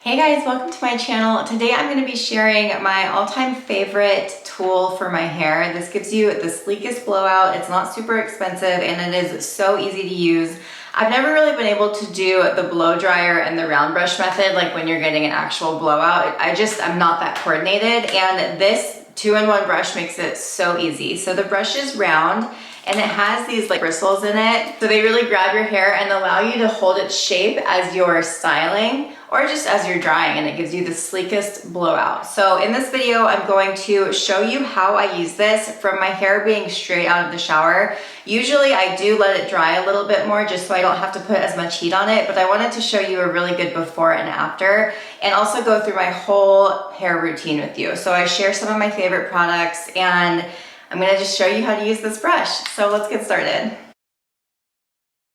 Hey guys, welcome to my channel. Today I'm going to be sharing my all-time favorite tool for my hair. This gives you the sleekest blowout. It's not super expensive and it is so easy to use. I've never really been able to do the blow dryer and the round brush method, like when you're getting an actual blowout. I'm not that coordinated, and this two-in-one brush makes it so easy. So the brush is round and it has these like bristles in it. So they really grab your hair and allow you to hold its shape as you're styling or just as you're drying, and it gives you the sleekest blowout. So in this video, I'm going to show you how I use this from my hair being straight out of the shower. Usually I do let it dry a little bit more just so I don't have to put as much heat on it, but I wanted to show you a really good before and after, and also go through my whole hair routine with you. So I share some of my favorite products, and I'm gonna just show you how to use this brush. So let's get started.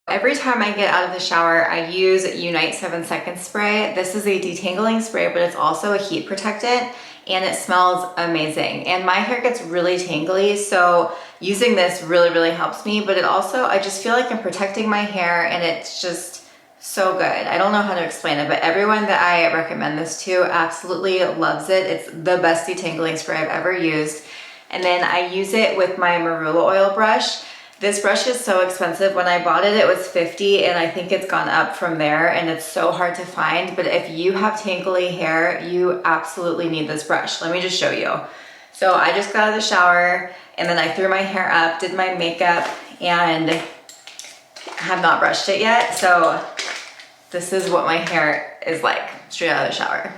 Every time I get out of the shower, I use Unite 7-Second Spray. This is a detangling spray, but it's also a heat protectant, and it smells amazing. And my hair gets really tangly, so using this really helps me, but it also, I just feel like I'm protecting my hair, and it's just so good. I don't know how to explain it, but everyone that I recommend this to absolutely loves it. It's the best detangling spray I've ever used. And then I use it with my marula oil brush. This brush is so expensive. When I bought it, it was $50, and I think it's gone up from there, and it's so hard to find. But if you have tangly hair, you absolutely need this brush. Let me just show you. So I just got out of the shower, and then I threw my hair up, did my makeup, and have not brushed it yet. So this is what my hair is like straight out of the shower.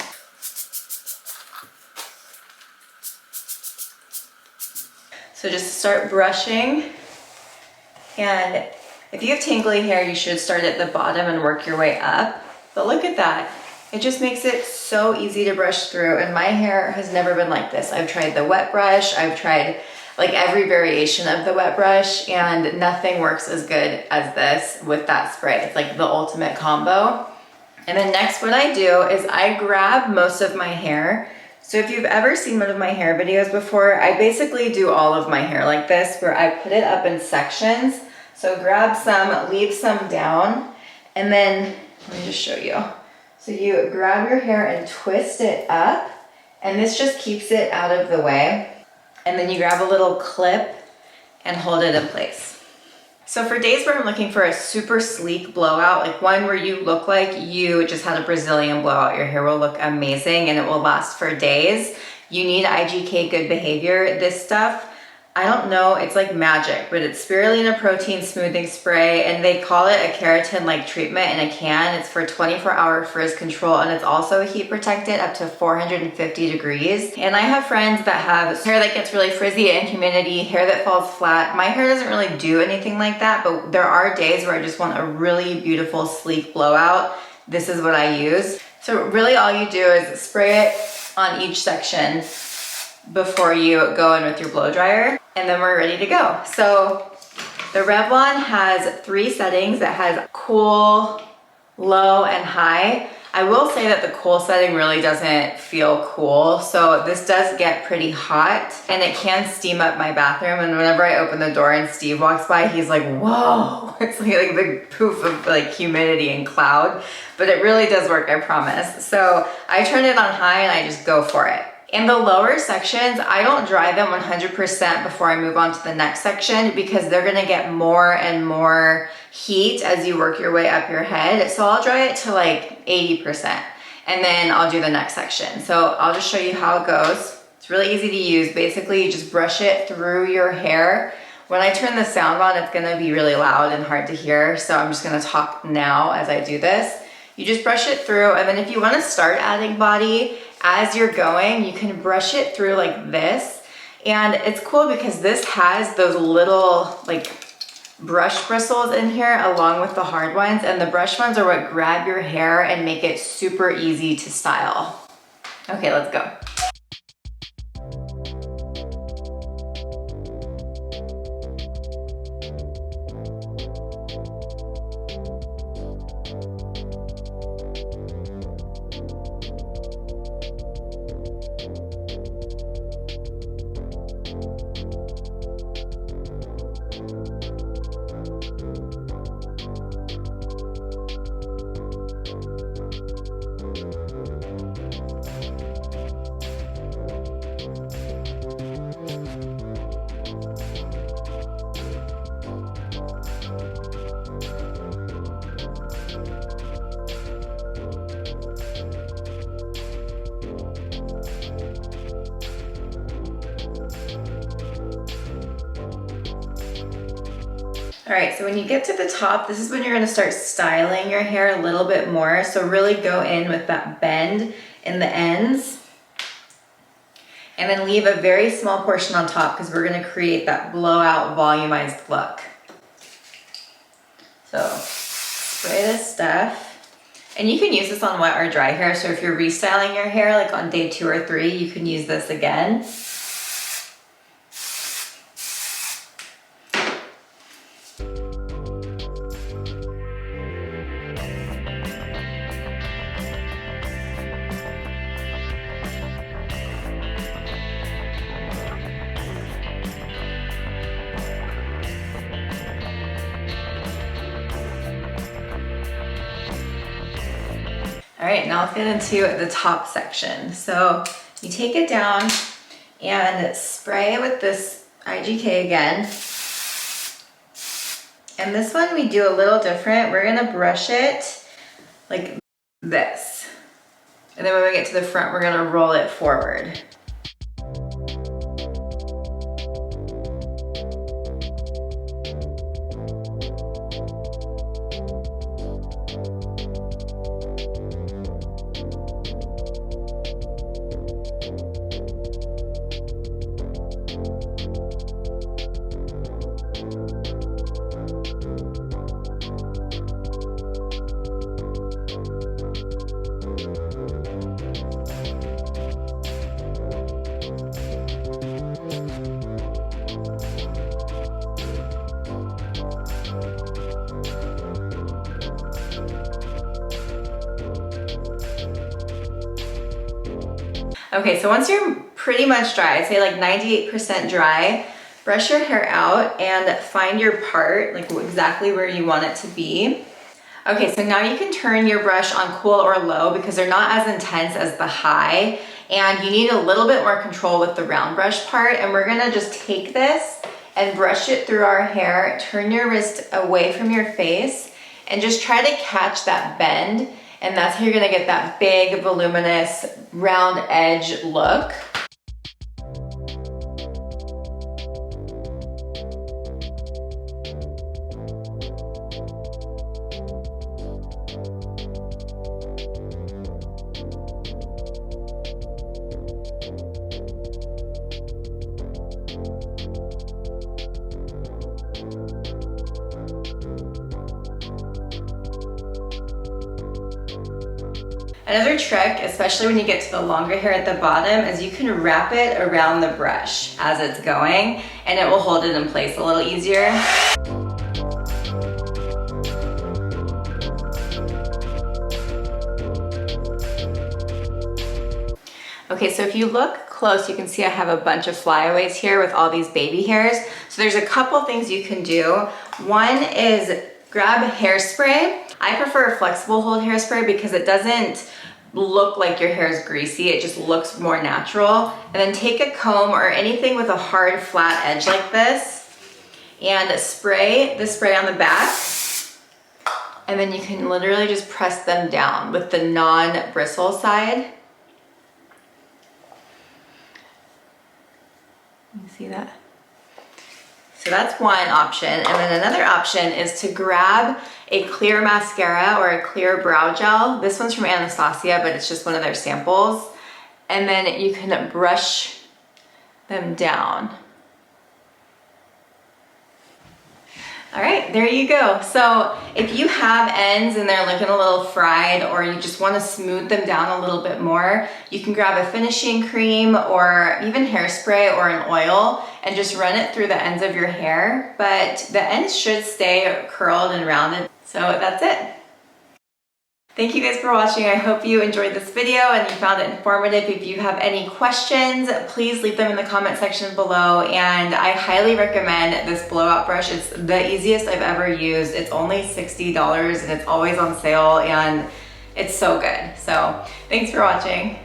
So just start brushing. And if you have tangly hair, you should start at the bottom and work your way up. But look at that. It just makes it so easy to brush through, and my hair has never been like this. I've tried the wet brush, I've tried like every variation of the wet brush, and nothing works as good as this with that spray. It's like the ultimate combo. And then next, what I do is I grab most of my hair. So if you've ever seen one of my hair videos before, I basically do all of my hair like this, where I put it up in sections. So grab some, leave some down, and then let me just show you. So you grab your hair and twist it up, and this just keeps it out of the way. And then you grab a little clip and hold it in place. So for days where I'm looking for a super sleek blowout, like one where you look like you just had a Brazilian blowout, your hair will look amazing and it will last for days, you need IGK Good Behavior. This stuff, I don't know, it's like magic, but it's spirulina protein smoothing spray, and they call it a keratin-like treatment in a can. It's for 24-hour frizz control, and it's also a heat protectant up to 450 degrees. And I have friends that have hair that gets really frizzy and humidity, hair that falls flat. My hair doesn't really do anything like that, but there are days where I just want a really beautiful, sleek blowout. This is what I use. So really all you do is spray it on each section before you go in with your blow dryer, and then we're ready to go. So the Revlon has 3 settings. It has cool, low, and high. I will say that the cool setting really doesn't feel cool. So this does get pretty hot, and it can steam up my bathroom. And whenever I open the door and Steve walks by, he's like, whoa, it's like a big poof of like humidity and cloud, but it really does work, I promise. So I turn it on high and I just go for it. In the lower sections, I don't dry them 100% before I move on to the next section, because they're gonna get more and more heat as you work your way up your head. So I'll dry it to like 80%, and then I'll do the next section. So I'll just show you how it goes. It's really easy to use. Basically, you just brush it through your hair. When I turn the sound on, it's gonna be really loud and hard to hear, so I'm just gonna talk now as I do this. You just brush it through, and then if you wanna start adding body, as you're going, you can brush it through like this. And it's cool because this has those little like brush bristles in here along with the hard ones, and the brush ones are what grab your hair and make it super easy to style. Okay, let's go. All right, so when you get to the top, this is when you're gonna start styling your hair a little bit more. So really go in with that bend in the ends. And then leave a very small portion on top because we're gonna create that blowout volumized look. So spray this stuff. And you can use this on wet or dry hair. So if you're restyling your hair, like on day 2 or 3, you can use this again. All right, now let's get into the top section. So you take it down and spray it with this IGK again. And this one we do a little different. We're gonna brush it like this. And then when we get to the front, we're gonna roll it forward. Okay, so once you're pretty much dry, I'd say like 98% dry, brush your hair out and find your part, like exactly where you want it to be. Okay, so now you can turn your brush on cool or low because they're not as intense as the high, and you need a little bit more control with the round brush part. And we're gonna just take this and brush it through our hair, turn your wrist away from your face, and just try to catch that bend. And that's how you're gonna get that big, voluminous, round edge look. Another trick, especially when you get to the longer hair at the bottom, is you can wrap it around the brush as it's going, and it will hold it in place a little easier. Okay, so if you look close, you can see I have a bunch of flyaways here with all these baby hairs. So there's a couple things you can do. One is grab hairspray. I prefer a flexible hold hairspray because it doesn't look like your hair is greasy. It just looks more natural. And then take a comb or anything with a hard flat edge like this and spray the spray on the back. And then you can literally just press them down with the non-bristle side. You see that? So that's one option. And then another option is to grab a clear mascara or a clear brow gel. This one's from Anastasia, but it's just one of their samples. And then you can brush them down. All right, there you go. So if you have ends and they're looking a little fried, or you just want to smooth them down a little bit more, you can grab a finishing cream or even hairspray or an oil and just run it through the ends of your hair. But the ends should stay curled and rounded. So that's it. Thank you guys for watching. I hope you enjoyed this video and you found it informative. If you have any questions, please leave them in the comment section below. And I highly recommend this blowout brush. It's the easiest I've ever used. It's only $60 and it's always on sale and it's so good. So thanks for watching.